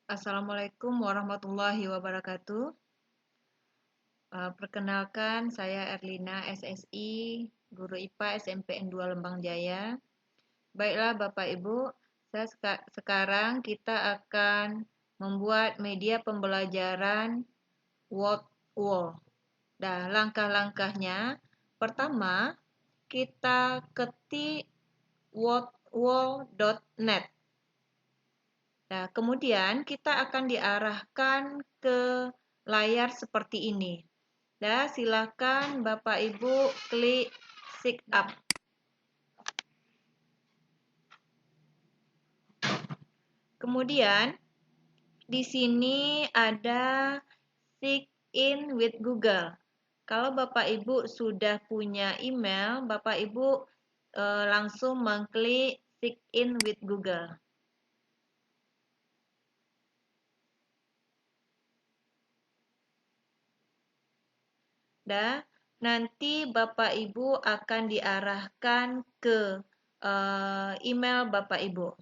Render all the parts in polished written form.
Assalamualaikum warahmatullahi wabarakatuh. Perkenalkan, saya Erlina SSI, Guru IPA SMPN 2 Lembang Jaya. Baiklah Bapak Ibu, sekarang kita akan membuat media pembelajaran Word Wall. Nah, langkah-langkahnya, pertama kita ketik wordwall.net. Nah, kemudian kita akan diarahkan ke layar seperti ini. Nah, silakan Bapak Ibu klik sign up. Kemudian di sini ada sign in with Google. Kalau Bapak Ibu sudah punya email, Bapak Ibu langsung mengklik sign in with Google. Dan nanti Bapak Ibu akan diarahkan ke email Bapak Ibu.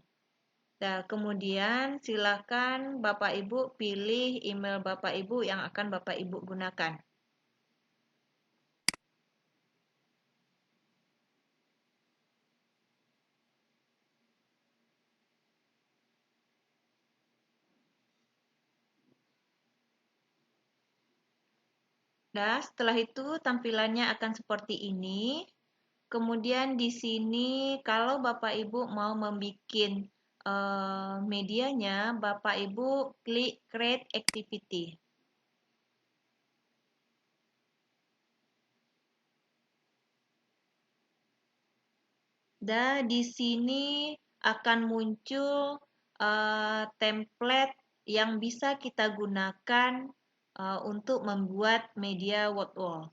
Nah, kemudian silakan Bapak Ibu pilih email Bapak Ibu yang akan Bapak Ibu gunakan. Nah, setelah itu tampilannya akan seperti ini. Kemudian di sini kalau Bapak Ibu mau membuat medianya, Bapak Ibu klik create activity. Dan di sini akan muncul template yang bisa kita gunakan untuk membuat media Word Wall.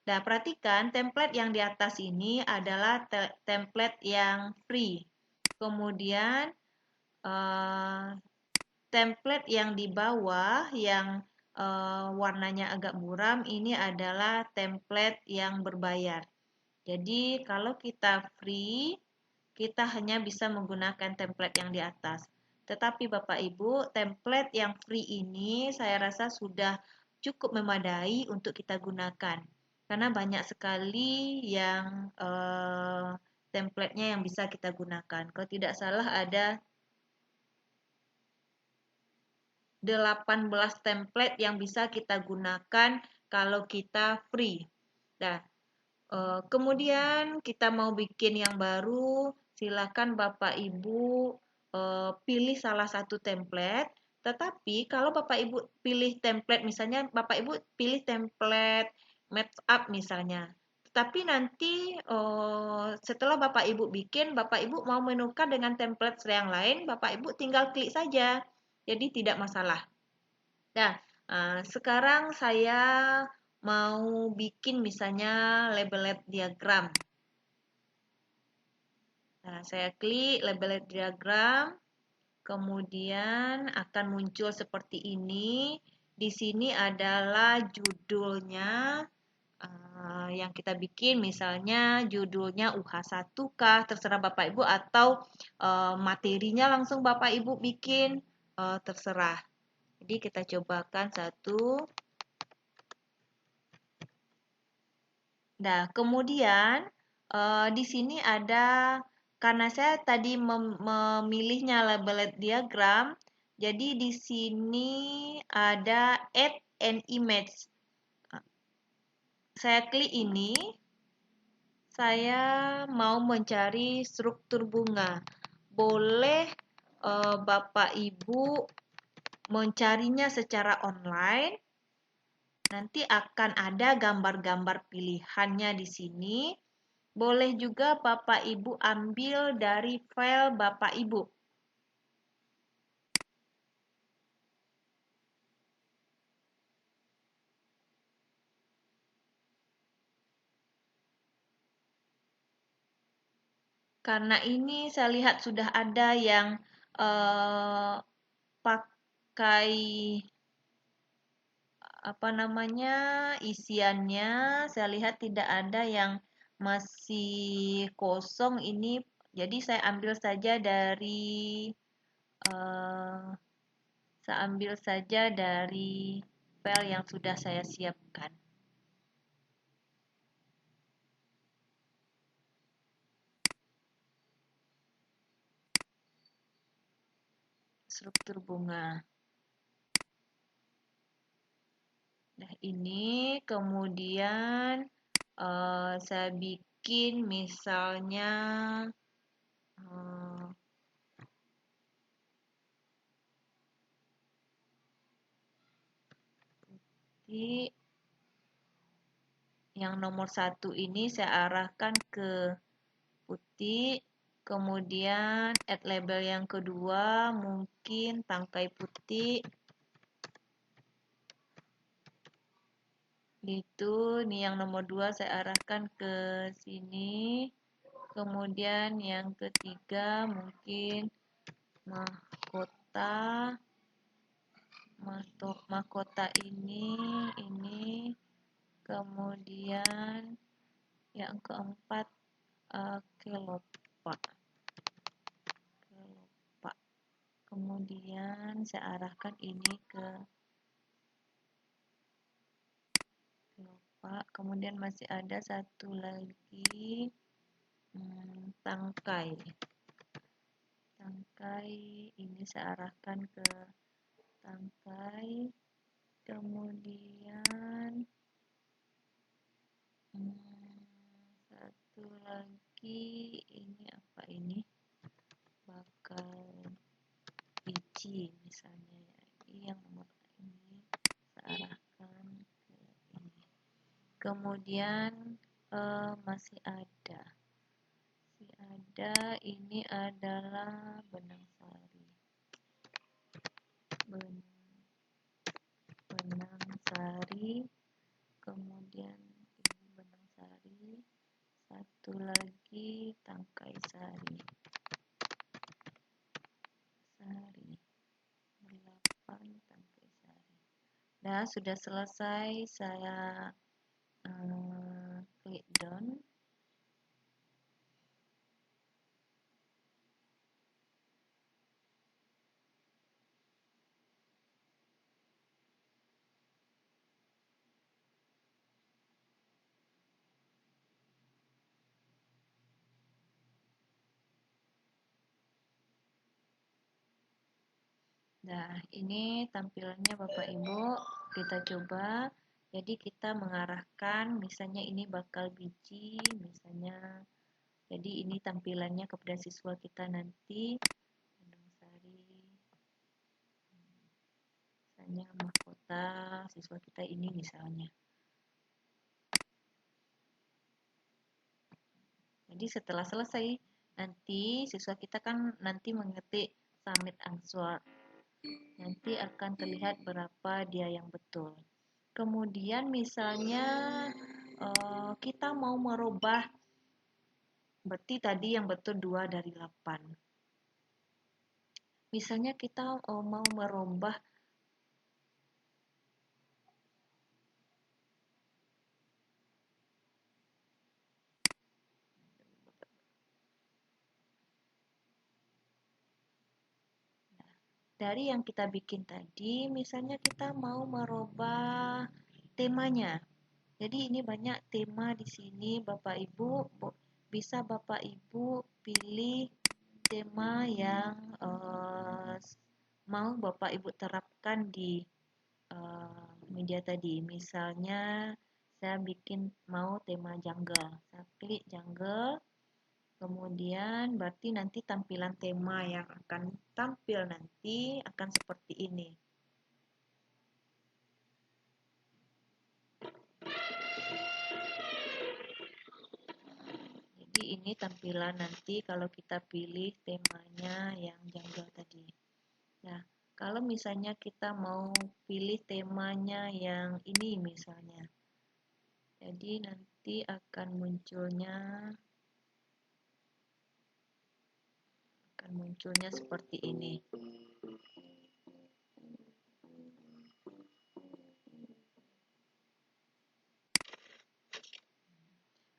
Nah, perhatikan template yang di atas ini adalah template yang free. Kemudian template yang di bawah yang warnanya agak buram ini adalah template yang berbayar. Jadi kalau kita free, kita hanya bisa menggunakan template yang di atas. Tetapi Bapak Ibu, template yang free ini saya rasa sudah cukup memadai untuk kita gunakan. Karena banyak sekali yang template-nya yang bisa kita gunakan. Kalau tidak salah ada 18 template yang bisa kita gunakan kalau kita free. Nah, kemudian kita mau bikin yang baru, silakan Bapak Ibu pilih salah satu template. Tetapi kalau Bapak Ibu pilih template, misalnya Bapak Ibu pilih template match-up misalnya. Tetapi nanti setelah Bapak Ibu bikin, Bapak Ibu mau menukar dengan template yang lain, Bapak Ibu tinggal klik saja. Jadi tidak masalah. Nah, sekarang saya mau bikin misalnya label diagram. Nah, saya klik label diagram, kemudian akan muncul seperti ini. Di sini adalah judulnya yang kita bikin, misalnya judulnya UH1 kah, terserah Bapak Ibu, atau materinya langsung Bapak Ibu bikin, terserah. Jadi kita cobakan satu. Nah, kemudian di sini ada, karena saya tadi memilihnya label diagram, jadi di sini ada add an image. Saya klik ini, saya mau mencari struktur bunga. Boleh Bapak Ibu mencarinya secara online. Nanti akan ada gambar-gambar pilihannya di sini. Boleh juga Bapak Ibu ambil dari file Bapak Ibu. Karena ini saya lihat sudah ada yang pakai apa namanya isiannya, saya lihat tidak ada yang masih kosong ini. Jadi saya ambil saja dari Saya ambil saja dari file yang sudah saya siapkan. Struktur bunga. Nah, ini kemudian saya bikin misalnya eh, di yang nomor 1 ini saya arahkan ke putih, kemudian add label yang kedua mungkin tangkai putih. Itu nih yang nomor 2 saya arahkan ke sini. Kemudian yang ketiga mungkin mahkota. Mahkota ini. Kemudian yang keempat kelopak. Kemudian saya arahkan ini ke kelopak. Kemudian masih ada satu lagi tangkai. Tangkai ini saya arahkan ke tangkai. Kemudian satu lagi ini apa ini? Bakal biji misalnya ya. Ini yang nomor ini saya arahkan ke ini. Kemudian masih ada ini adalah benang sari. Benang sari. Kemudian ini benang sari. Satu lagi tangkai sari. 8 tangkai sari. Nah, sudah selesai, saya klik done. Nah, ini tampilannya Bapak Ibu, kita coba. Jadi kita mengarahkan, misalnya ini bakal biji, misalnya. Jadi ini tampilannya kepada siswa kita nanti. Benang sari, misalnya mahkota siswa kita ini misalnya. Jadi setelah selesai, nanti siswa kita kan nanti mengetik submit answer. Nanti akan terlihat berapa dia yang betul. Kemudian misalnya kita mau merubah, berarti tadi yang betul 2 dari 8. Misalnya kita mau merubah dari yang kita bikin tadi, misalnya kita mau merubah temanya. Jadi ini banyak tema di sini, Bapak Ibu. Bisa Bapak Ibu pilih tema yang mau Bapak Ibu terapkan di media tadi. Misalnya saya bikin mau tema jungle. Saya klik jungle. Kemudian berarti nanti tampilan tema yang akan tampil nanti akan seperti ini. Jadi ini tampilan nanti kalau kita pilih temanya yang jungle tadi. Nah, kalau misalnya kita mau pilih temanya yang ini misalnya. Jadi nanti akan munculnya seperti ini.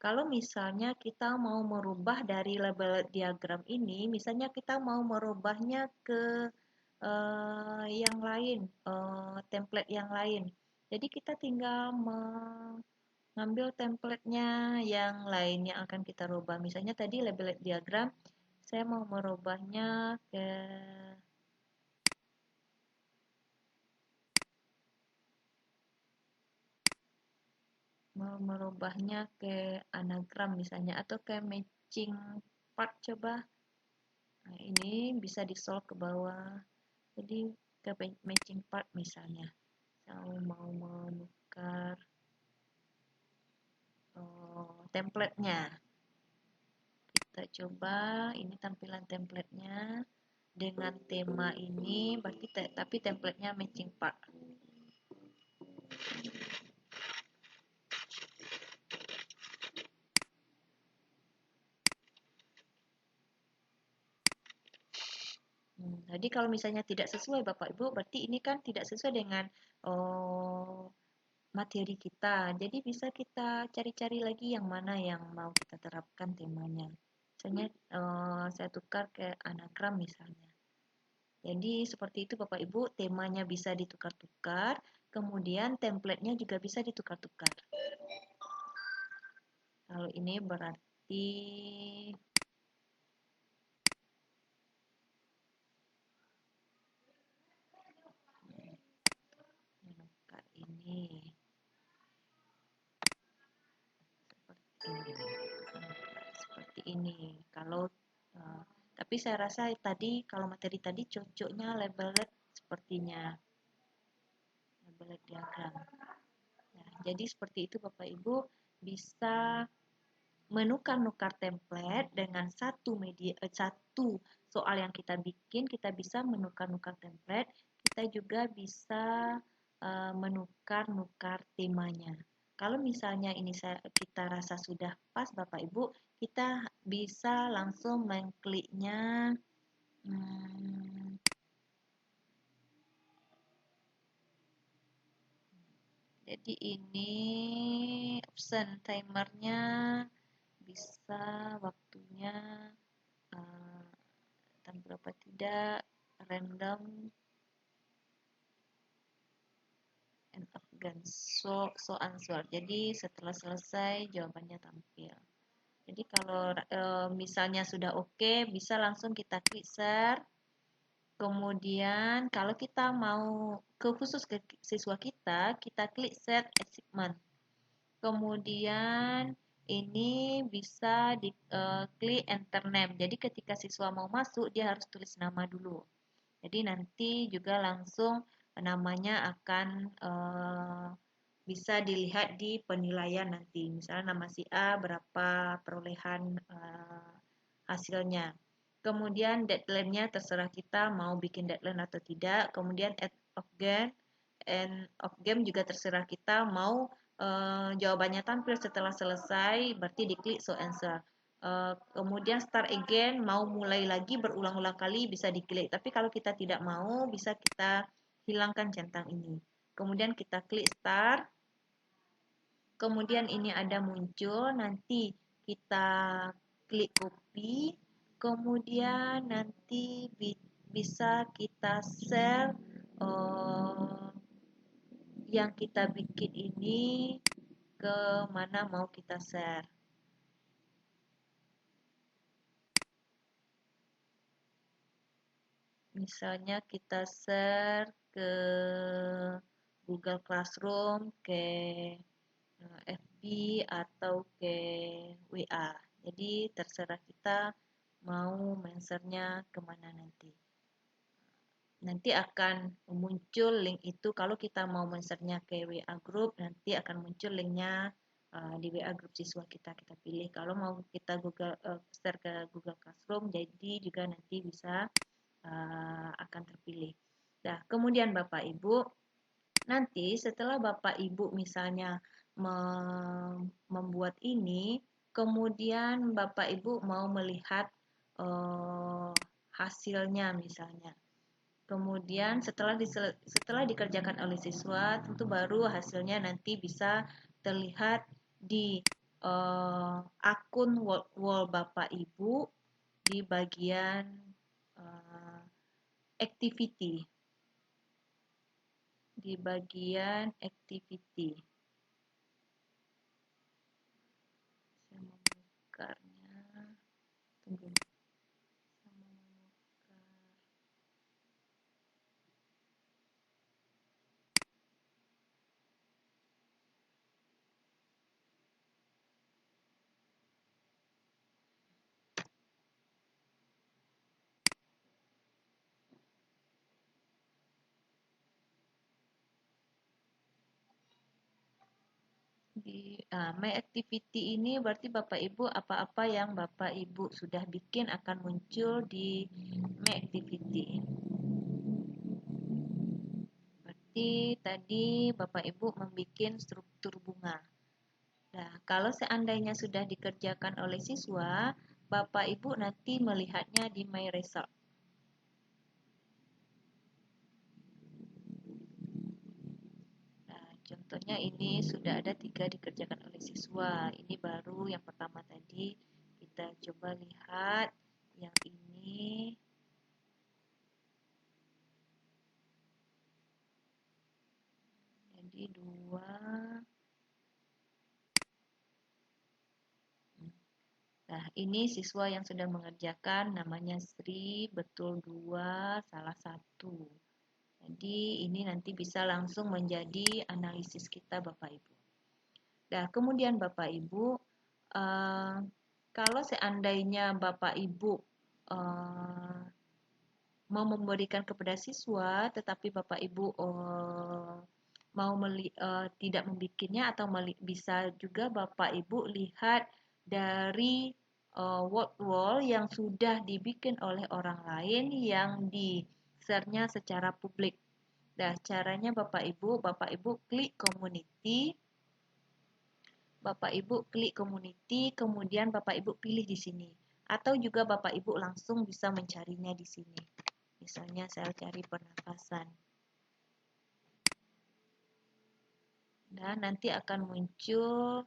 Kalau misalnya kita mau merubah dari label diagram ini, misalnya kita mau merubahnya ke yang lain, template yang lain. Jadi kita tinggal mengambil templatenya yang lain yang akan kita rubah. Misalnya tadi label diagram, saya mau merubahnya ke anagram misalnya atau ke matching part coba. Nah, ini bisa di solve ke bawah. Jadi ke matching part misalnya. Saya mau menukar templatenya. Kita coba ini tampilan templatenya dengan tema ini, berarti tapi templatenya matching part. Jadi kalau misalnya tidak sesuai Bapak Ibu, berarti ini kan tidak sesuai dengan materi kita. Jadi bisa kita cari-cari lagi yang mana yang mau kita terapkan temanya. Misalnya saya tukar ke anagram misalnya. Jadi seperti itu Bapak Ibu, temanya bisa ditukar-tukar, kemudian templatenya juga bisa ditukar-tukar. Kalau ini berarti menukar ini seperti ini. Kalau tapi saya rasa tadi kalau materi tadi cocoknya labeled sepertinya labeled diagram. Nah, jadi seperti itu Bapak Ibu bisa menukar-nukar template dengan satu soal yang kita bikin, kita bisa menukar-nukar template, kita juga bisa menukar-nukar temanya. Kalau misalnya ini kita rasa sudah pas Bapak Ibu, kita bisa langsung mengkliknya jadi ini option timernya bisa waktunya dan berapa tidak random and afghan so answer. Jadi setelah selesai jawabannya tampil. Jadi kalau misalnya sudah oke, bisa langsung kita klik share. Kemudian kalau kita mau khusus ke siswa kita klik set achievement. Kemudian ini bisa klik enter name. Jadi ketika siswa mau masuk dia harus tulis nama dulu. Jadi nanti juga langsung namanya akan bisa dilihat di penilaian nanti. Misalnya nama si A berapa perolehan hasilnya. Kemudian deadline-nya terserah kita mau bikin deadline atau tidak. Kemudian end of game juga terserah kita mau jawabannya tampil setelah selesai, berarti diklik so answer. Kemudian start again, mau mulai lagi berulang-ulang kali bisa diklik. Tapi kalau kita tidak mau, bisa kita hilangkan centang ini. Kemudian kita klik start. Kemudian ini ada muncul, nanti kita klik copy. Kemudian nanti bisa kita share yang kita bikin ini ke mana mau kita share. Misalnya kita share ke Google Classroom, ke FB atau ke WA. Jadi terserah kita mau mensernya kemana nanti. Nanti akan muncul link itu kalau kita mau mensernya ke WA group, nanti akan muncul linknya di WA group siswa kita pilih. Kalau mau kita share ke Google Classroom, jadi juga nanti bisa akan terpilih. Nah, kemudian Bapak Ibu, nanti setelah Bapak Ibu misalnya membuat ini, kemudian Bapak Ibu mau melihat hasilnya misalnya. Kemudian setelah dikerjakan oleh siswa, tentu baru hasilnya nanti bisa terlihat di akun wall Bapak Ibu di bagian activity. Di bagian activity. Saya memukarnya. Tunggu. Saya memukar. Di My Activity ini berarti Bapak Ibu apa-apa yang Bapak Ibu sudah bikin akan muncul di My Activity. Berarti tadi Bapak Ibu membuat struktur bunga. Nah, kalau seandainya sudah dikerjakan oleh siswa, Bapak Ibu nanti melihatnya di My Result. Nah, contohnya ini sudah ada 3 dikerjakan oleh siswa. Ini baru yang pertama tadi. Kita coba lihat yang ini. Jadi 2. Nah, ini siswa yang sudah mengerjakan namanya Sri, betul 2, salah 1. Jadi ini nanti bisa langsung menjadi analisis kita Bapak Ibu. Nah, kemudian Bapak Ibu, kalau seandainya Bapak Ibu mau memberikan kepada siswa, tetapi Bapak Ibu mau tidak membikinnya atau bisa juga Bapak Ibu lihat dari word wall yang sudah dibikin oleh orang lain yang di-share-nya secara publik. Nah, caranya Bapak Ibu klik community, kemudian Bapak Ibu pilih di sini. Atau juga Bapak Ibu langsung bisa mencarinya di sini. Misalnya saya cari pernapasan. Dan nanti akan muncul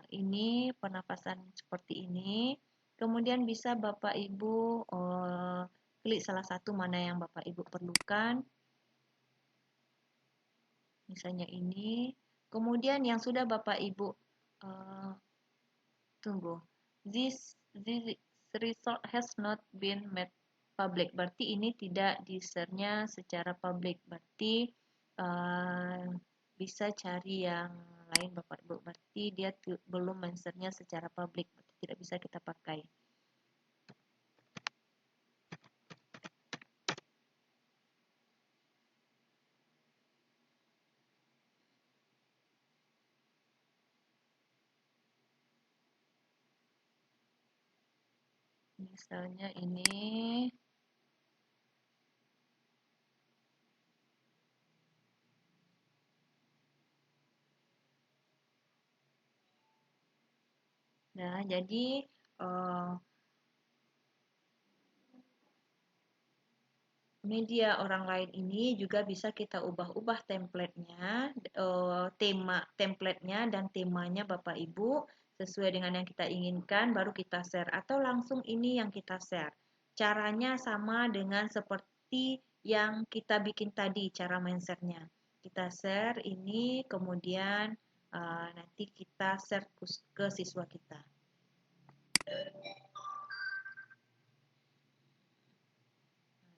ini pernapasan seperti ini. Kemudian bisa Bapak Ibu klik salah satu mana yang Bapak Ibu perlukan. Misalnya ini. Kemudian yang sudah Bapak Ibu tunggu. This result has not been made public. Berarti ini tidak di-share-nya secara publik. Berarti bisa cari yang lain Bapak Ibu. Berarti dia belum men-share-nya secara publik. Berarti tidak bisa kita pakai. Misalnya ini. Nah, jadi media orang lain ini juga bisa kita ubah-ubah template-nya, template-nya dan temanya Bapak Ibu sesuai dengan yang kita inginkan baru kita share atau langsung ini yang kita share. Caranya sama dengan seperti yang kita bikin tadi cara mindset-nya. Kita share ini kemudian nanti kita share ke siswa kita.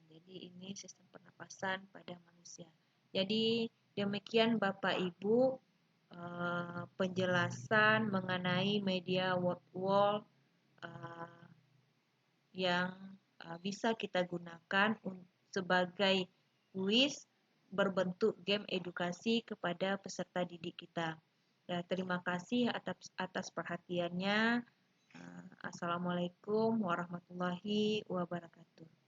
Jadi ini sistem pernapasan pada manusia. Jadi demikian Bapak Ibu penjelasan mengenai media word wall yang bisa kita gunakan sebagai kuis berbentuk game edukasi kepada peserta didik kita. Ya, terima kasih atas perhatiannya. Assalamualaikum warahmatullahi wabarakatuh.